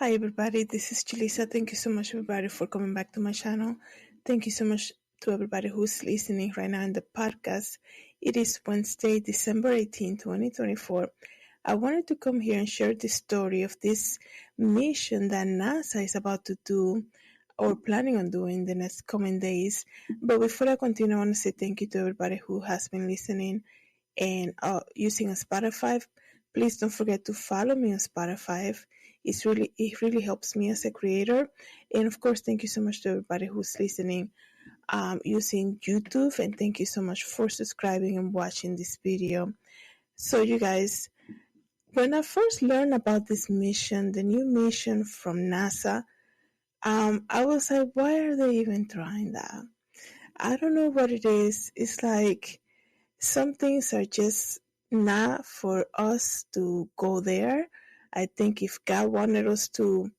Hi everybody, this is Julissa. Thank you so much everybody for coming back to my channel. Thank you so much to everybody who's listening right now in the podcast. It is Wednesday, December 18, 2024. I wanted to come here and share the story of this mission that NASA is about to do or planning on doing the next coming days. But before I continue, I want to say thank you to everybody who has been listening and using a Spotify. Please don't forget to follow me on Spotify. It really helps me as a creator. And of course, thank you so much to everybody who's listening using YouTube. And thank you so much for subscribing and watching this video. So you guys, when I first learned about this mission, the new mission from NASA, I was like, why are they even trying that? I don't know what it is. It's like some things are just not for us to go there. I think if God wanted us to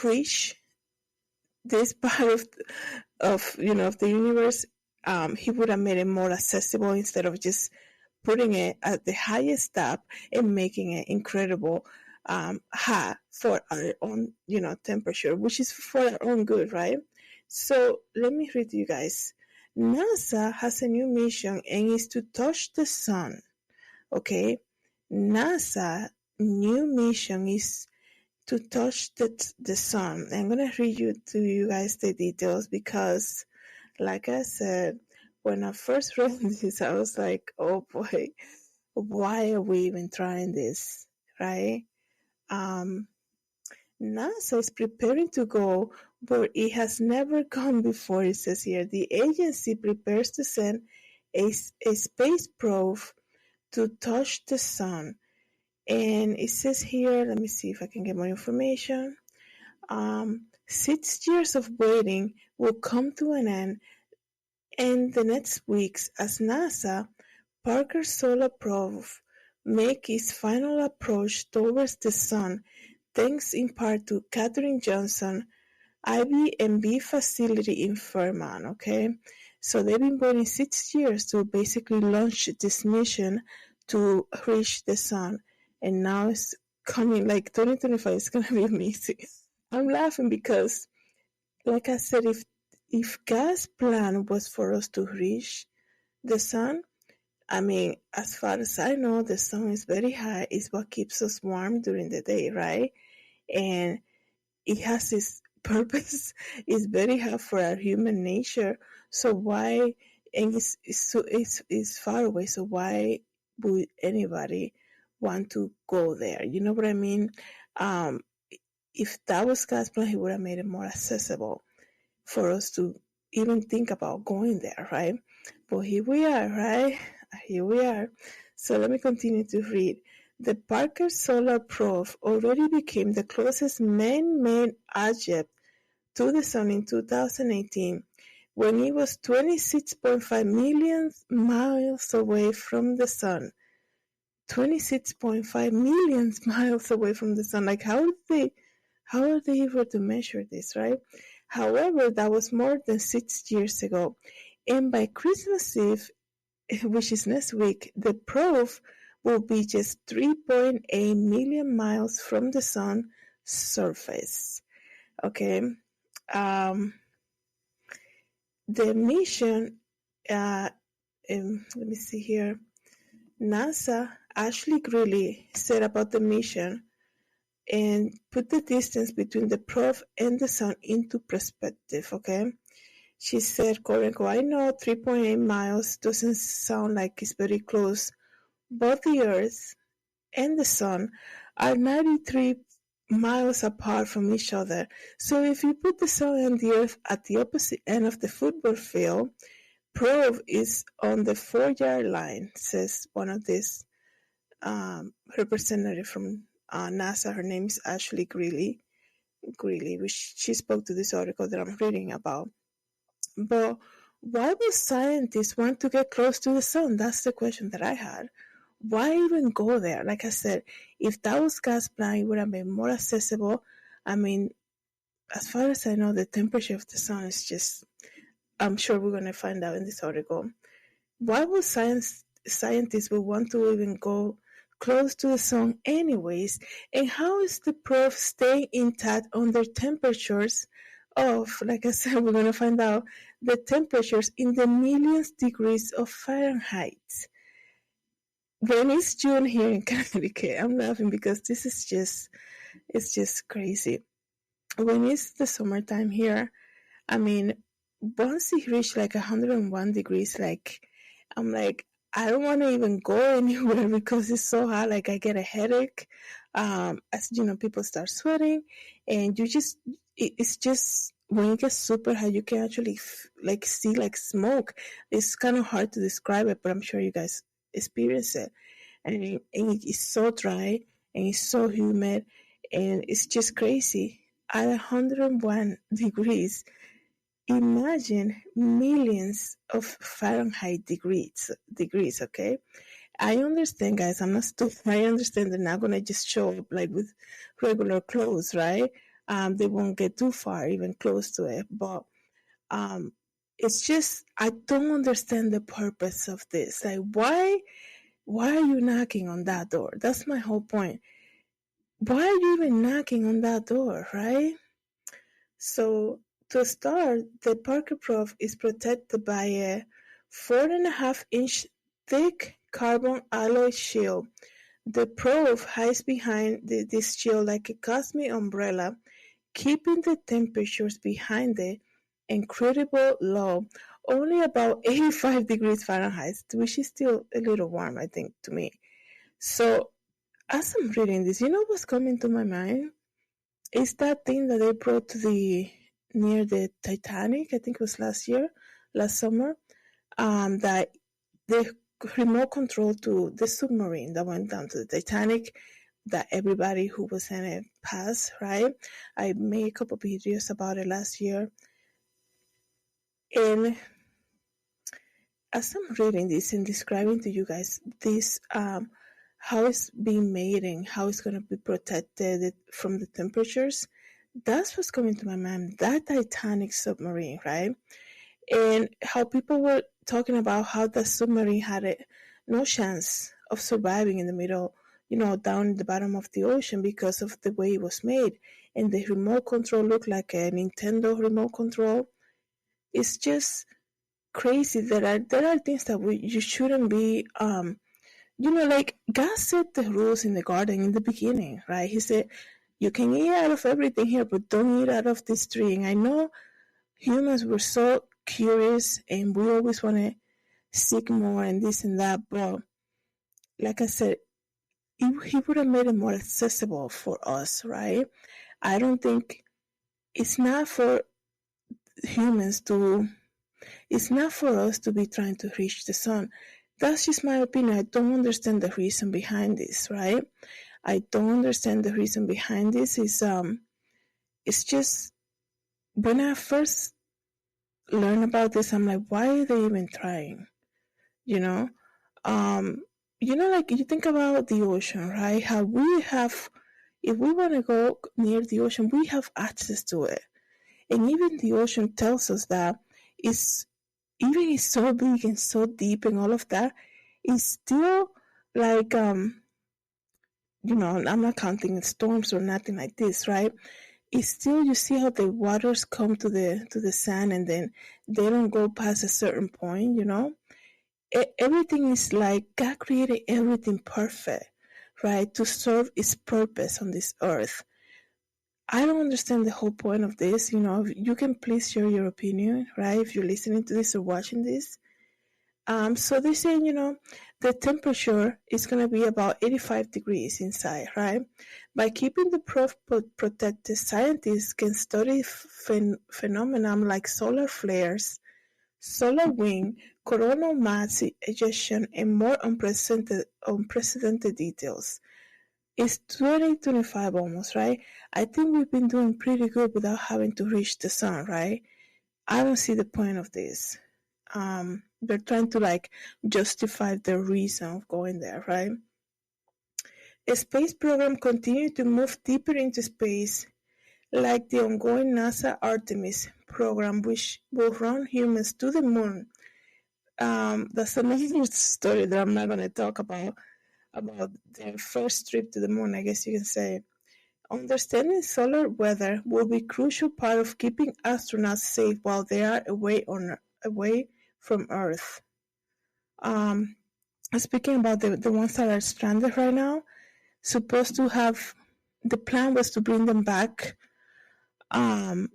reach this part of the universe, He would have made it more accessible instead of just putting it at the highest top and making it incredible hot for our own temperature, which is for our own good, right? So let me read to you guys. NASA has a new mission and is to touch the sun. Okay, NASA new mission is to touch the sun. I'm gonna read to you guys the details because, like I said, when I first read this, I was like, oh boy, why are we even trying this, right? NASA is preparing to go where it has never gone before. It says here, the agency prepares to send a space probe to touch the sun. And it says here, let me see if I can get more information. 6 years of waiting will come to an end in the next weeks as NASA Parker Solar Probe make its final approach towards the sun, thanks in part to Katherine Johnson IB&B facility in Fairmont. Okay, so they've been waiting 6 years to basically launch this mission to reach the sun, and now it's coming. Like 2025 is gonna be amazing. I'm laughing because, like I said, if God's plan was for us to reach the sun, I mean, as far as I know, the sun is very high. It's what keeps us warm during the day, right? And it has its purpose. It's very hard for our human nature. So why? And it's far away. So why would anybody want to go there? You know what I mean? If that was God's plan, He would have made it more accessible for us to even think about going there, right? But here we are, right? Here we are. So let me continue to read. The Parker Solar Probe already became the closest man-made object to the sun in 2018 when it was 26.5 million miles away from the sun. 26.5 million miles away from the sun. Like how are they able to measure this, right? However, that was more than 6 years ago. And by Christmas Eve, which is next week, the probe will be just 3.8 million miles from the sun's surface. Okay. The mission, let me see here. NASA Ashley Greeley said about the mission and put the distance between the probe and the sun into perspective, okay? She said, quote unquote, I know 3.8 miles doesn't sound like it's very close. Both the Earth and the sun are 93 miles apart from each other. So if you put the sun and the Earth at the opposite end of the football field, probe is on the 4-yard line, says one of these representative from NASA. Her name is Ashley Greeley, which she spoke to this article that I'm reading about. But why would scientists want to get close to the sun? That's the question that I had. Why even go there? Like I said, if that was God's plan, it would have been more accessible. I mean, as far as I know, the temperature of the sun is just, I'm sure we're going to find out in this article. Why would scientists would want to even go close to the sun anyways? And how is the proof staying intact under temperatures of, like I said, we're going to find out the temperatures in the millions degrees of Fahrenheit. When it's June here in Connecticut, I'm laughing because this is it's just crazy. When it's the summertime here, I mean, once it reached like 101 degrees, like, I'm like, I don't want to even go anywhere because it's so hot. Like, I get a headache. As you know, people start sweating, and it's just, when it gets super hot, you can actually like see like smoke. It's kind of hard to describe it, but I'm sure you guys experience it. And it is so dry, and it's so humid, and it's just crazy. At 101 degrees, imagine millions of Fahrenheit degrees, okay? I understand, guys, I'm not stupid. I understand they're not gonna just show up like with regular clothes, right? They won't get too far, even close to it. But it's just, I don't understand the purpose of this. Like, why are you knocking on that door? That's my whole point. Why are you even knocking on that door, right? So, to start, the Parker Prof is protected by a 4.5-inch thick carbon alloy shield. The Prof hides behind this shield like a cosmic umbrella, keeping the temperatures behind the incredible low, only about 85 degrees Fahrenheit, which is still a little warm, I think, to me. So, as I'm reading this, you know what's coming to my mind? It's that thing that they brought to near the Titanic, I think it was last summer, that the remote control to the submarine that went down to the Titanic, that everybody who was in it passed, right? I made a couple videos about it last year. And as I'm reading this and describing to you guys this, how it's being made and how it's going to be protected from the temperatures, that's what's coming to my mind. That Titanic submarine, right? And how people were talking about how the submarine had no chance of surviving in the middle, down in the bottom of the ocean because of the way it was made. And the remote control looked like a Nintendo remote control. It's just crazy. There are things that you shouldn't be. Like God set the rules in the garden in the beginning, right? He said, you can eat out of everything here, but don't eat out of this tree. And I know humans were so curious and we always want to seek more and this and that, but like I said, he would have made it more accessible for us, right? I don't think it's not for humans to, it's not for us to be trying to reach the sun. That's just my opinion. I don't understand the reason behind this, right? I don't understand the reason behind this. It's just, when I first learned about this, I'm like, why are they even trying? You know, like you think about the ocean, right? How we have, if we want to go near the ocean, we have access to it, and even the ocean tells us that it's so big and so deep and all of that. It's still like I'm not counting storms or nothing like this, right? It's still, you see how the waters come to the sand and then they don't go past a certain point, everything is like God created everything perfect, right, to serve its purpose on this earth. I don't understand the whole point of this. You can please share your opinion, right, if you're listening to this or watching this. So they're saying, the temperature is going to be about 85 degrees inside, right? By keeping the probe protected, scientists can study phenomena like solar flares, solar wind, coronal mass ejection, and more unprecedented details. It's 2025 almost, right? I think we've been doing pretty good without having to reach the sun, right? I don't see the point of this. They're trying to justify the reason of going there, right? A space program continued to move deeper into space, like the ongoing NASA Artemis program, which will run humans to the moon. That's another story that I'm not going to talk about. about their first trip to the moon, I guess you can say. Understanding solar weather will be a crucial part of keeping astronauts safe while they are away from Earth. Speaking about the ones that are stranded right now, the plan was to bring them back. The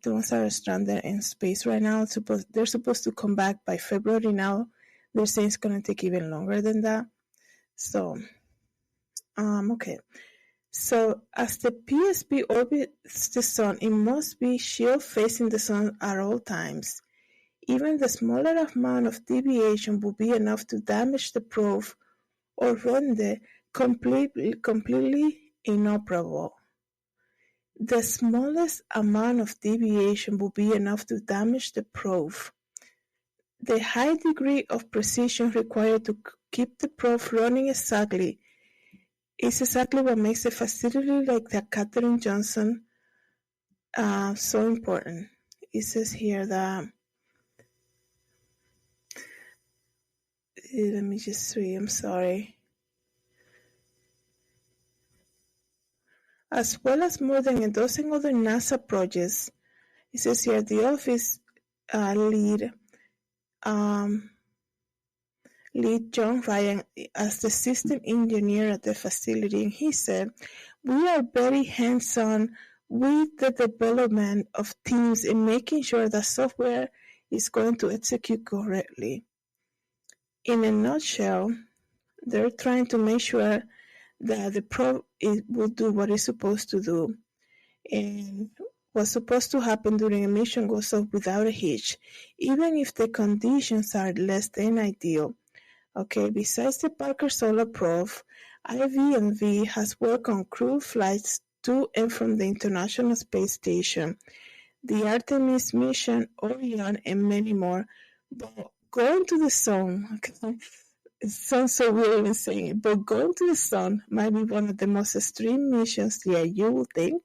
ones that are stranded in space right now, they're supposed to come back by February. Now they're saying it's going to take even longer than that. So, okay. So, as the PSP orbits the sun, it must be shield facing the sun at all times. Even the smaller amount of deviation will be enough to damage the probe or render completely inoperable. The smallest amount of deviation will be enough to damage the probe. The high degree of precision required to keep the probe running is exactly what makes a facility like the Katherine Johnson so important. It says here that, let me just read, I'm sorry. As well as more than a dozen other NASA projects. It says here the office lead John Ryan as the system engineer at the facility, and he said, "We are very hands-on with the development of teams in making sure that software is going to execute correctly." In a nutshell, they're trying to make sure that the probe will do what it's supposed to do. And what's supposed to happen during a mission goes off without a hitch, even if the conditions are less than ideal. Okay, besides the Parker Solar Probe, IVMV has worked on crewed flights to and from the International Space Station, the Artemis mission, Orion, and many more. But going to the sun, okay, it sounds so weird even saying it, but going to the sun might be one of the most extreme missions, you would think,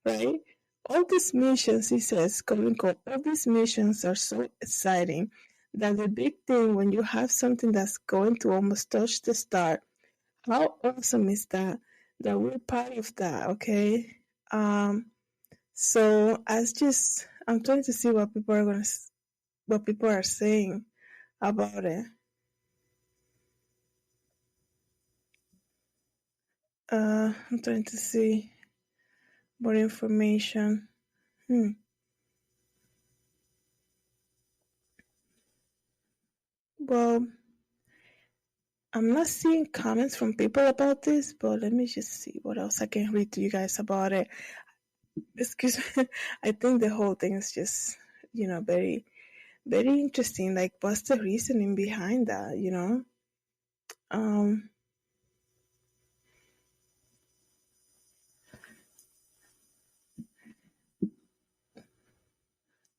right? All these missions, he says, all these missions are so exciting that the big thing when you have something that's going to almost touch the star, how awesome is that? That we're part of that, okay? So I'm trying to see what people are saying about it. I'm trying to see more information. Well, I'm not seeing comments from people about this, but let me just see what else I can read to you guys about it. Excuse me. I think the whole thing is just, very, very interesting. Like, what's the reasoning behind that,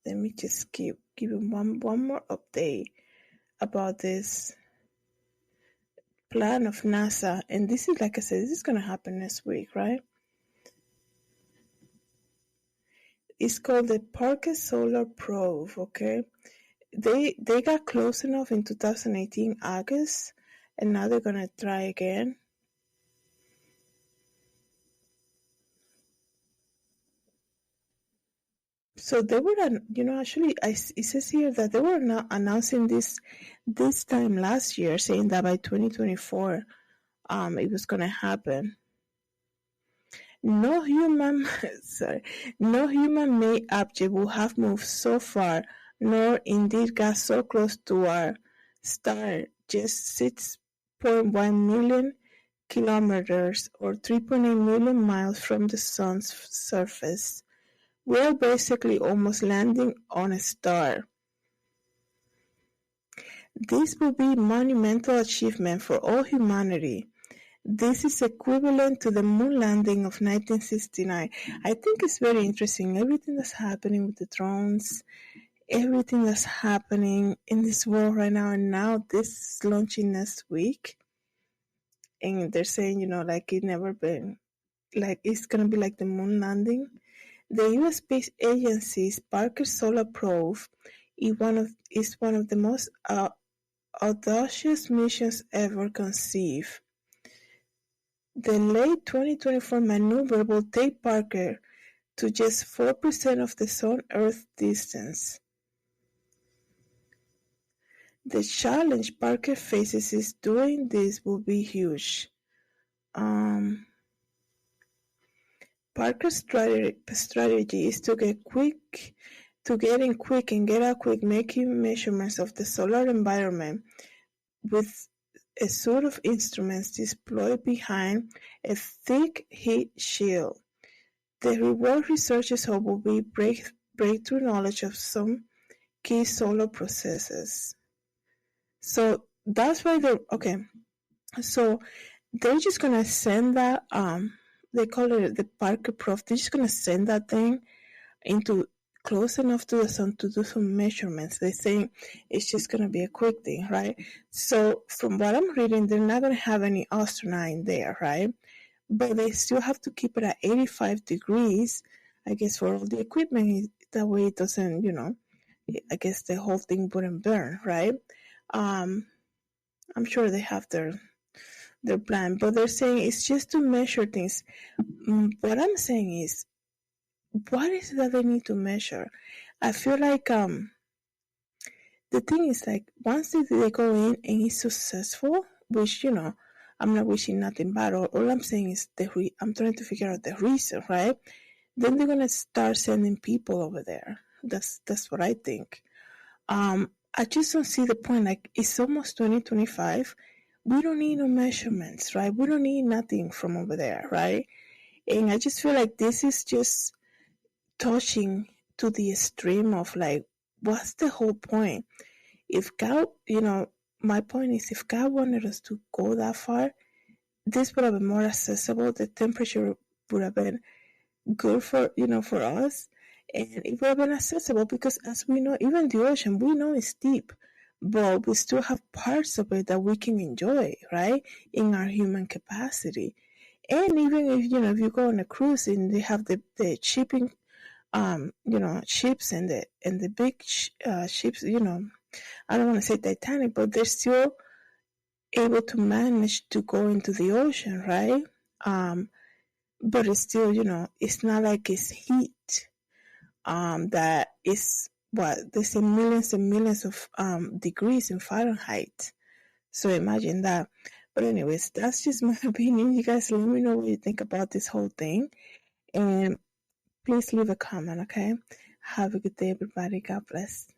Let me just give you one more update about this plan of NASA. And this is, like I said, this is going to happen next week, right? It's called the Parker Solar Probe, okay? They got close enough in 2018 August, and now they're going to try again. So they were, actually, it says here that they were now announcing this time last year, saying that by 2024, it was going to happen. No human made object will have moved so far, nor indeed got so close to our star, just 6.1 million kilometers or 3.8 million miles from the sun's surface. We are basically almost landing on a star. This will be a monumental achievement for all humanity. This is equivalent to the moon landing of 1969. I think it's very interesting. Everything that's happening with the drones, everything that's happening in this world right now, and now this is launching next week. And they're saying, like it never been, like it's going to be like the moon landing. The U.S. Space Agency's Parker Solar Probe is one of the most audacious missions ever conceived. The late 2024 maneuver will take Parker to just 4% of the Sun-Earth distance. The challenge Parker faces is doing this will be huge. Parker's strategy is to get in quick and get out quick, making measurements of the solar environment with a suite of instruments deployed behind a thick heat shield. The reward researchers hope will be breakthrough knowledge of some key solar processes. So that's why So they're just gonna send that they call it the Parker Prof. They're just gonna send that thing into close enough to the sun to do some measurements. They're saying it's just gonna be a quick thing, right? So from what I'm reading, they're not gonna have any astronaut in there, right? But they still have to keep it at 85 degrees, I guess, for all the equipment. That way it doesn't, I guess the whole thing wouldn't burn, right? I'm sure they have their plan, but they're saying it's just to measure things. What I'm saying is, what is it that they need to measure? I feel like the thing is, like, once they go in and it's successful, which I'm not wishing nothing bad. All I'm saying is I'm trying to figure out the reason, right? Then they're gonna start sending people over there. That's what I think. I just don't see the point. Like, it's almost 2025. We don't need no measurements, right? We don't need nothing from over there, right? And I just feel like this is just touching to the extreme of, like, what's the whole point? If God, my point is, if God wanted us to go that far, this would have been more accessible. The temperature would have been good for us, and it would have been accessible because, as we know, even the ocean, we know it's deep, but we still have parts of it that we can enjoy, right, in our human capacity. And even if you go on a cruise and they have the shipping ships and the big ships, I don't want to say Titanic, but they're still able to manage to go into the ocean, right? But it's still, it's not like it's heat. That is what they say, millions and millions of degrees in Fahrenheit. So imagine that. But anyways, that's just my opinion. You guys let me know what you think about this whole thing. And please leave a comment, okay? Have a good day, everybody. God bless.